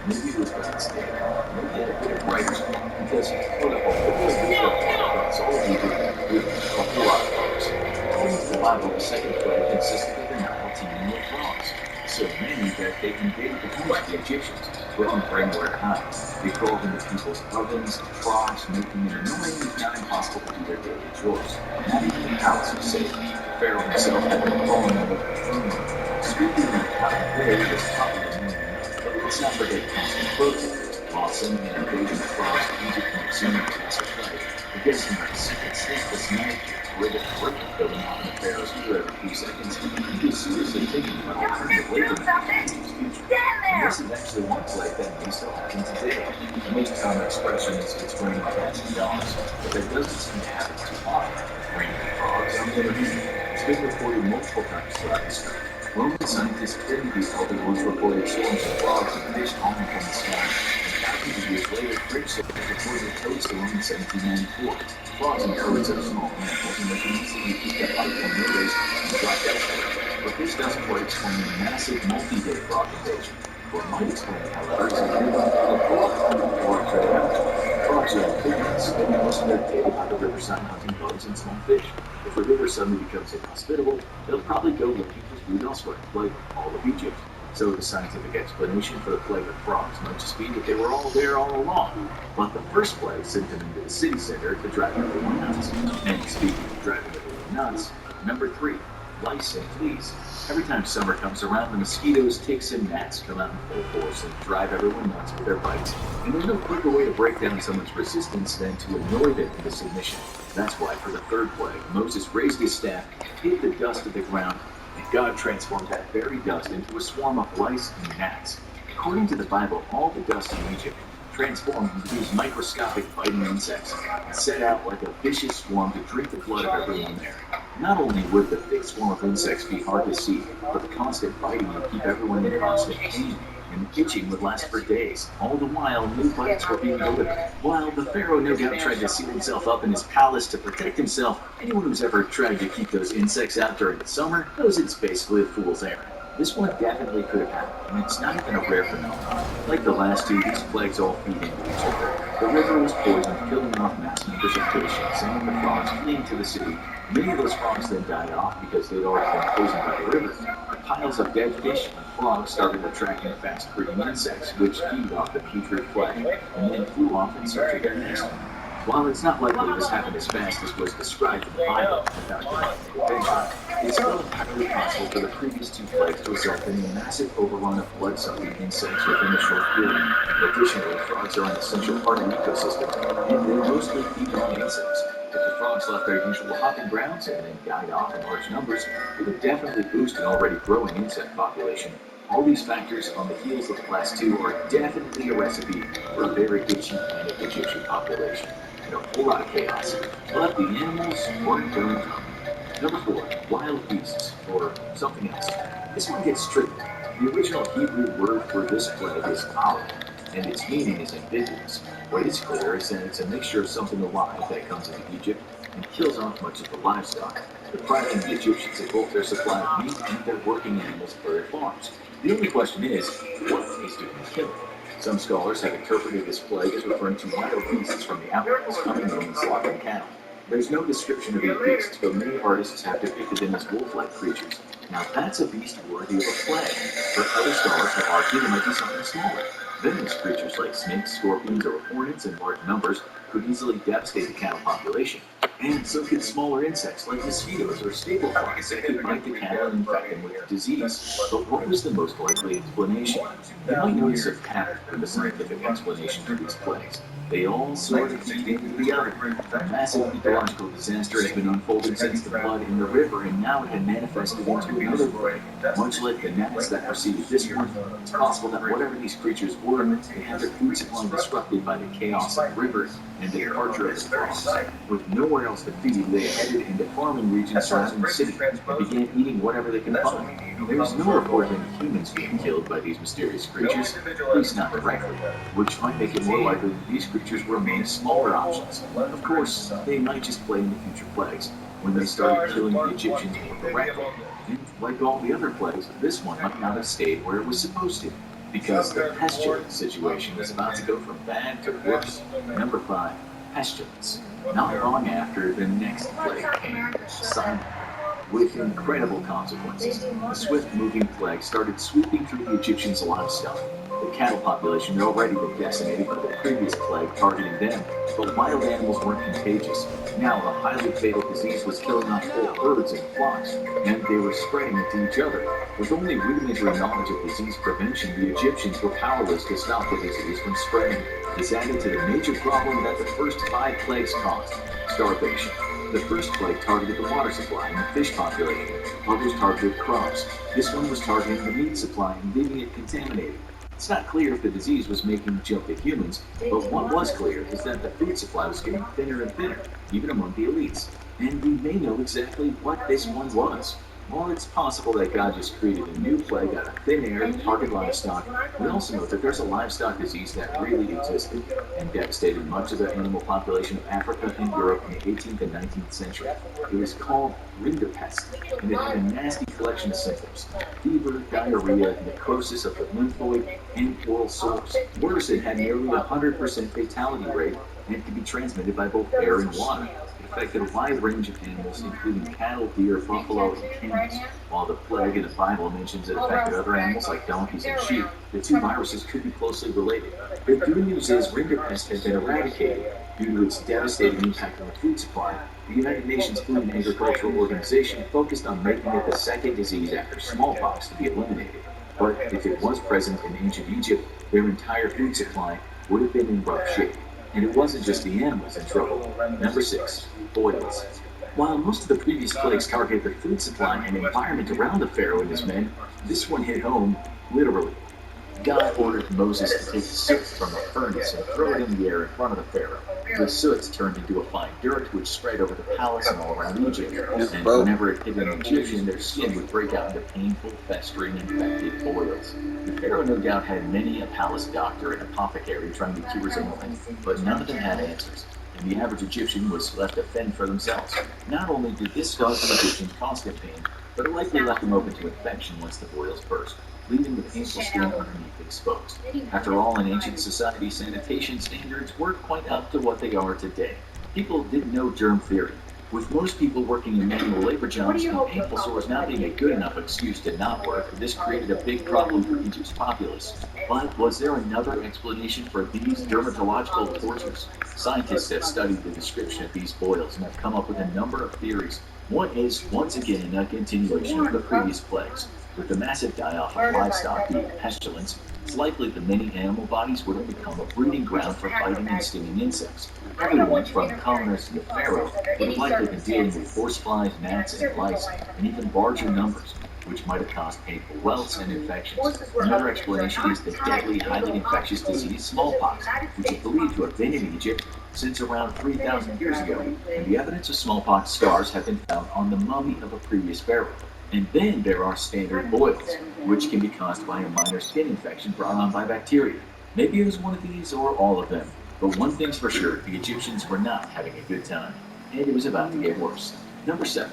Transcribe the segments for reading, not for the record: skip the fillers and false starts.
Maybe it was God's day, maybe a bit of writer's block, because for the whole across all of Egypt with a whole lot of frogs. According to the Bible, the second plague consisted of the Nile teeming with frogs, so many that they invaded the homes of the Egyptians, looking for anywhere to hide. They crawled into people's ovens and troughs, making it annoying if not impossible to do their daily chores. Not even the palace was safe. Pharaoh himself had been crawling under the throne room. Speaking of how they was probably annoying enough, but let's not forget constant protest. While sending an invasion of frogs to Egypt might seem like a massive fight, the guessing about a secret sleepless night with a horrific building off in the Pharaoh's ear every few seconds, he was seriously thinking about alternative labor methods in his future. And this is actually one plague that may still happen today. The most common expression is it's raining cats and dogs, but that doesn't seem to happen too often. Raining frogs, on the other hand, has been reported multiple times throughout history. Roman scientists claim these they once reported storms of frogs and fish falling from the sky, and thousands of years later, British soldiers reported a toadstorm in 1794. Frogs and toads are small animals, and they can easily pick up by tornadoes and drop elsewhere. But this doesn't quite explain the massive multi-day frog invasion. What might explain it, however, is a big of blood or predator. Frogs are amphibians, spending most of their day by the riverside hunting bugs and small fish. If a river suddenly becomes inhospitable, they'll probably go looking for food elsewhere, like all of Egypt. So the scientific explanation for the plague of frogs might just be that they were all there all along. But the first plague sent them into the city center to drive everyone nuts. And speaking of driving everyone nuts, number 3, lice and fleas. Every time summer comes around, the mosquitoes, ticks, and gnats come out in full force and drive everyone nuts with their bites. And there's no quicker way to break down someone's resistance than to annoy them into submission. That's why, for the third plague, Moses raised his staff, hit the dust of the ground, and God transformed that very dust into a swarm of lice and gnats. According to the Bible, all the dust in Egypt transformed into these microscopic biting insects and set out like a vicious swarm to drink the blood of everyone there. Not only would the thick swarm of insects be hard to see, but the constant biting would keep everyone in constant pain, and the itching would last for days. All the while, new bites were being delivered. While the Pharaoh no doubt tried to seal himself up in his palace to protect himself, anyone who's ever tried to keep those insects out during the summer knows it's basically a fool's errand. This one definitely could have happened, and it's not even a rare phenomenon. Like the last two, these plagues all feed into each other. The river was poisoned, killing off mass numbers of fish, and sending the frogs fleeing to the city. Many of those frogs then died off because they'd already been poisoned by the river. The piles of dead fish and frogs started attracting fast-breeding insects, which feed off the putrid flesh, and then flew off in search of their nest. While it's not likely this happened as fast as was described in the Bible without divine intervention, it's still entirely possible for the previous two plagues to result in a massive overrun of blood-sucking insects within a short period. Additionally, frogs are an essential part of the ecosystem, and they mostly feed on insects. If the frogs left their usual hopping grounds and then died off in large numbers, it would definitely boost an already growing insect population. All these factors on the heels of the last two are definitely a recipe for a very itchy panic Egyptian population and a whole lot of chaos. But the animals weren't going hungry. Number 4, wild beasts, or something else. This one gets tricky. The original Hebrew word for this plague is aleph, and its meaning is ambiguous. What is clear is that it's a mixture of something alive that comes into Egypt and kills off much of the livestock, depriving the Egyptians of both their supply of meat and their working animals for their farms. The only question is, what is doing the killing? Some scholars have interpreted this plague as referring to wild beasts from the outlands coming in and slaughtering cattle. There's no description of these beasts, but many artists have depicted them as wolf-like creatures. Now that's a beast worthy of a plague, but other scholars have argued it might be something smaller. Venomous creatures like snakes, scorpions, or hornets in large numbers could easily devastate the cattle population. And so could smaller insects like mosquitoes or staple flies that could bite the cattle and infect them with disease. But what was the most likely explanation? You might notice a pattern with the scientific explanation for these plagues. They all sort of feed into the other. A massive ecological disaster has been unfolding since the flood in the river, and now it had manifested into another plague. Much like the gnats that preceded this one, it's possible that whatever these creatures were, they had their food supply disrupted by the chaos of the river and the departure of the frogs. With nowhere else to feed, they headed into farming regions surrounding the city and began eating whatever they could find. There is no report of any humans being killed by these mysterious creatures, at least not directly, which might make it more likely that these creatures were among smaller options. Of course, they might just play into future plagues when they started killing the Egyptians more directly. And like all the other plagues, this one might not have stayed where it was supposed to. because the pestilence situation was about to go from bad to worse. Number 5. Pestilence. Not long after, the next plague came, Simon, with incredible consequences. The swift-moving plague started sweeping through the Egyptians' livestock. The cattle population had already been decimated by the previous plague targeting them, but wild animals weren't contagious. Now, a highly fatal disease was killing off whole herds and flocks, and they were spreading it to each other. With only rudimentary knowledge of disease prevention, the Egyptians were powerless to stop the disease from spreading. This added to the major problem that the first 5 plagues caused: starvation. The first plague targeted the water supply and the fish population. Others targeted crops. This one was targeting the meat supply and leaving it contaminated. It's not clear if the disease was making the jump to humans, but what was clear is that the food supply was getting thinner and thinner, even among the elites. And we may know exactly what this one was. While it's possible that God just created a new plague out of thin air to target livestock, we also know that there's a livestock disease that really existed and devastated much of the animal population of Africa and Europe in the 18th and 19th century. It was called rinderpest, and it had a nasty collection of symptoms: fever, diarrhea, necrosis of the lymphoid, and oral sores. Worse, it had nearly 100% fatality rate and could be transmitted by both air and water. It affected a wide range of animals, including cattle, deer, buffalo, and camels. While the plague in the Bible mentions it affected other animals like donkeys and sheep, the two viruses could be closely related. The good news is rinderpest has been eradicated. Due to its devastating impact on the food supply, the United Nations Food and Agricultural Organization focused on making it the second disease after smallpox to be eliminated. But if it was present in ancient Egypt, their entire food supply would have been in rough shape. And it wasn't just the animals in trouble. Number 6. Boils. While most of the previous plagues targeted the food supply and environment around the Pharaoh and his men, this one hit home, literally. God ordered Moses to take soot from a furnace and throw it in the air in front of the Pharaoh. The soot turned into a fine dirt which spread over the palace and all around Egypt. And whenever it hit an Egyptian, their skin would break out into painful, festering, infected boils. The Pharaoh no doubt had many a palace doctor and apothecary trying to cure his ailment, but none of them had answers. And the average Egyptian was left to fend for themselves. Not only did this cause the Egyptians constant pain, but it likely left them open to infection once the boils burst, leaving the painful skin underneath exposed. After all, in ancient society, sanitation standards weren't quite up to what they are today. People didn't know germ theory. With most people working in manual labor jobs and painful sores not being a good enough excuse to not work, this created a big problem for Egypt's populace. But was there another explanation for these dermatological tortures? Scientists have studied the description of these boils and have come up with a number of theories. One is, once again, a continuation of the previous plagues. With the massive die-off of livestock due to pestilence, it's likely that many animal bodies would have become a breeding ground for biting and stinging insects. Everyone from commoners to the Pharaoh would have likely been dealing with horseflies, gnats, and lice in even larger numbers, which might have caused painful welts and infections. Another explanation is the deadly, highly infectious disease smallpox, which is believed to have been in Egypt since around 3,000 years ago, and the evidence of smallpox scars have been found on the mummy of a previous pharaoh. And then there are standard boils, which can be caused by a minor skin infection brought on by bacteria. Maybe it was one of these or all of them, but one thing's for sure, the Egyptians were not having a good time, and it was about to get worse. Number 7.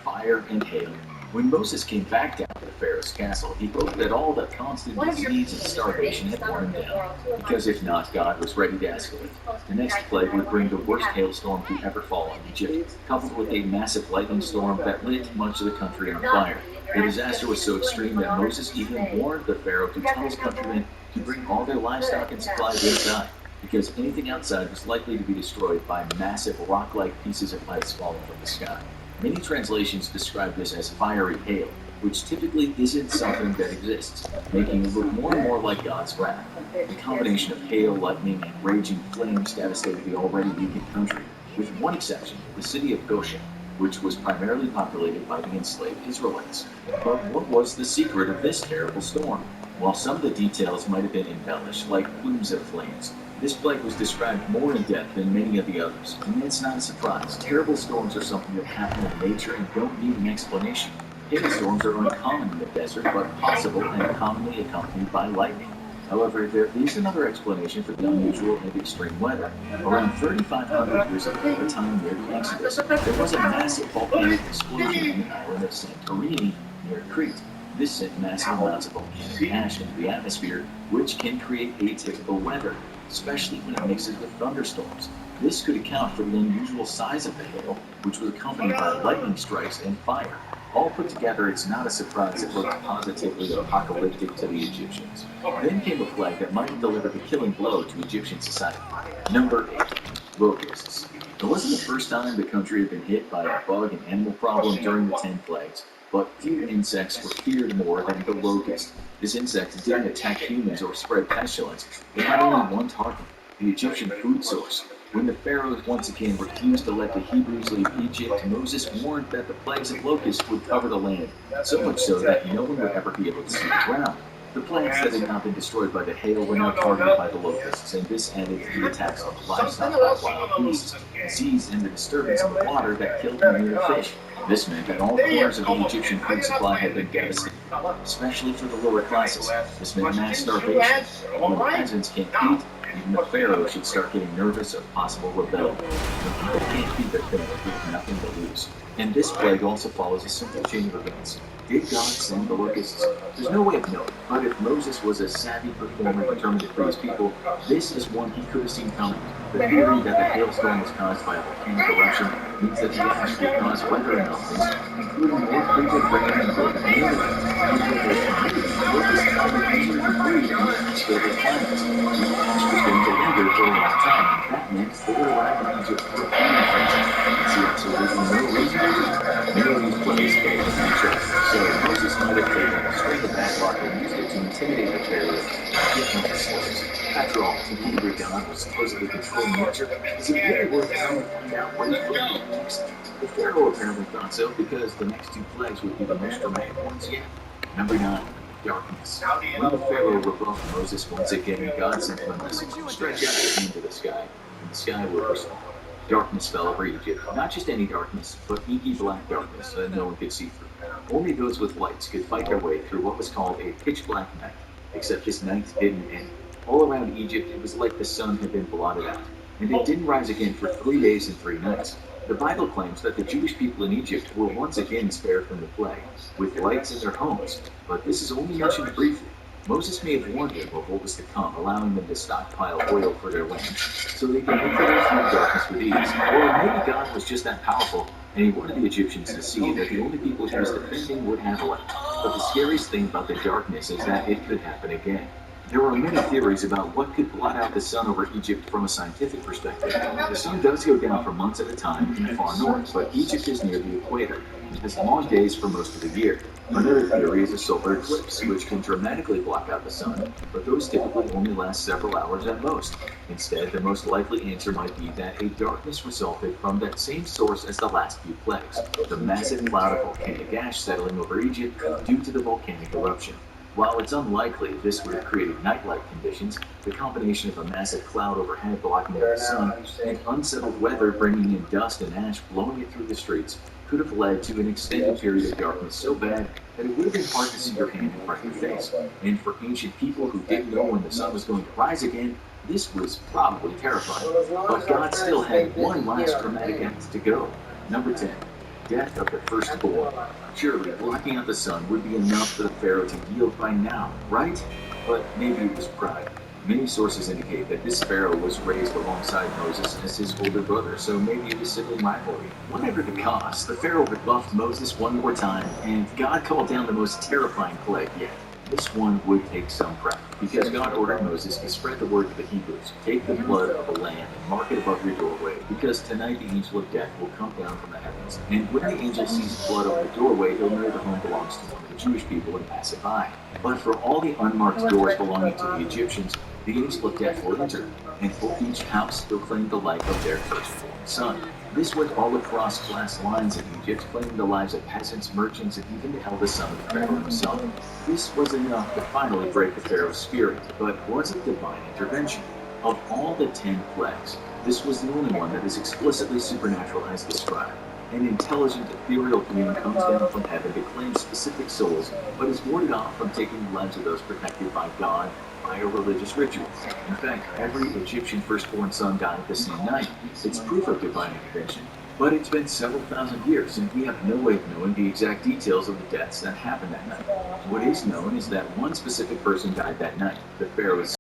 Fire and hail. When Moses came back down to the Pharaoh's castle, he hoped that all the constant disease and starvation had worn him down, because if not, God was ready to escalate. The next plague would bring the worst hailstorm to ever fall on Egypt, coupled with a massive lightning storm that lit much of the country on fire. The disaster was so extreme that Moses even warned the Pharaoh to tell his countrymen to bring all their livestock and supplies inside, because anything outside was likely to be destroyed by massive rock-like pieces of ice falling from the sky. Many translations describe this as fiery hail, which typically isn't something that exists, making it look more and more like God's wrath. The combination of hail, lightning, and raging flames devastated the already weakened country, with one exception, the city of Goshen, which was primarily populated by the enslaved Israelites. But what was the secret of this terrible storm? While some of the details might have been embellished, like plumes of flames, this plague was described more in depth than many of the others, and it's not a surprise. Terrible storms are something that happen in nature and don't need an explanation. Hailstorms are uncommon in the desert, but possible and commonly accompanied by lightning. However, there is another explanation for the unusual and extreme weather. Around 3,500 years ago, at a time near the Exodus, there was a massive volcanic explosion on the island of Santorini near Crete. This sent massive amounts of volcanic ash into the atmosphere, which can create atypical weather, especially when it mixes with thunderstorms. This could account for the unusual size of the hail, which was accompanied by lightning strikes and fire. All put together, it's not a surprise it looked positively apocalyptic to the Egyptians. Then came a plague that might have delivered the killing blow to Egyptian society. Number 8. Locusts. It wasn't the first time the country had been hit by a bug and animal problem during the 10 plagues, but few insects were feared more than the locust. This insect didn't attack humans or spread pestilence. It had only one target, the Egyptian food source. When the pharaohs once again refused to let the Hebrews leave Egypt, Moses warned that the plagues of locusts would cover the land, so much so that no one would ever be able to see the ground. The plants that had not been destroyed by the hail were now targeted by the locusts, and this added to the attacks on the livestock by wild beasts, disease, and the disturbance of the water that killed many of the fish. This meant that all corners of the Egyptian food supply had been devastated, especially for the lower classes. This meant mass starvation. When the peasants can't eat, even the pharaoh should start getting nervous of possible rebellion. When people can't feed their family, they have nothing to lose. And this plague also follows a simple chain of events. Did God send the locusts? There's no way of knowing, but if Moses was a savvy performer determined to free his people, this is one he could have seen coming. The theory that the hailstorm was caused by a volcanic eruption means that the ash will cause weather anomalies, including more frequent rain and global humidity. Even with humidity, locusts found it easier to breed in unstable climates. The ash was going to linger for a long time. That meant they would arrive in Egypt for a feeding frenzy. See absolutely no reason to leave. Many of these plagues came from Egypt, so Moses might have taken a string of backlog and used it to intimidate the pharaoh and get him for slaves. After all, if Hebrew God was supposedly controlling nature, is it really worth trying to find out what he's going to do next? The pharaoh apparently thought so because the next two plagues would be the most dramatic ones yet. Number 9. Darkness. When the pharaoh rebuffed Moses once again, God sent him a message: stretch out your hand to the sky, and the sky will respond. Darkness fell over Egypt. Not just any darkness, but inky black darkness that no one could see through. Only those with lights could fight their way through what was called a pitch black night. Except this night didn't end. All around Egypt, it was like the sun had been blotted out, and it didn't rise again for 3 days and 3 nights. The Bible claims that the Jewish people in Egypt were once again spared from the plague, with lights in their homes, but this is only mentioned briefly. Moses may have warned them of what was to come, allowing them to stockpile oil for their lamps, so they could make their way through the darkness with ease. Or maybe God was just that powerful, and he wanted the Egyptians to see that the only people he was defending would have light. But the scariest thing about the darkness is that it could happen again. There are many theories about what could blot out the sun over Egypt from a scientific perspective. The sun does go down for months at a time in the far north, but Egypt is near the equator and has long days for most of the year. Another theory is a solar eclipse, which can dramatically block out the sun, but those typically only last several hours at most. Instead, the most likely answer might be that a darkness resulted from that same source as the last few plagues, the massive cloud of volcanic ash settling over Egypt due to the volcanic eruption. While it's unlikely this would have created night-like conditions, the combination of a massive cloud overhead blocking out the sun and unsettled weather bringing in dust and ash blowing it through the streets could have led to an extended period of darkness so bad that it would have been hard to see your hand in front of your face. And for ancient people who didn't know when the sun was going to rise again, this was probably terrifying. But God still had one last dramatic act to go. Number 10. Death of the firstborn. Surely, blocking out the sun would be enough for the pharaoh to yield by now, right? But maybe it was pride. Many sources indicate that this pharaoh was raised alongside Moses as his older brother, so maybe it was sibling rivalry. Whatever the cost, the pharaoh rebuffed Moses one more time, and God called down the most terrifying plague yet. This one would take some prep, because God ordered Moses to spread the word to the Hebrews. Take the blood of a lamb and mark it above your doorway, because tonight the angel of death will come down from the heavens. And when the angel sees blood over the doorway, he'll know the home belongs to one of the Jewish people and pass it by. But for all the unmarked doors belonging to the Egyptians, the angel of death will enter, and for each house they'll claim the life of their firstborn son. This went all across class lines in Egypt, claiming the lives of peasants, merchants, and even the eldest son of the pharaoh himself. This was enough to finally break the pharaoh's spirit, but was it divine intervention? Of all the 10 plagues, this was the only one that is explicitly supernatural as described. An intelligent, ethereal being comes down from heaven to claim specific souls, but is warded off from taking the lives of those protected by God by a religious ritual. In fact, every Egyptian firstborn son died the same night. It's proof of divine intervention. But it's been several thousand years, and we have no way of knowing the exact details of the deaths that happened that night. What is known is that one specific person died that night, the pharaoh's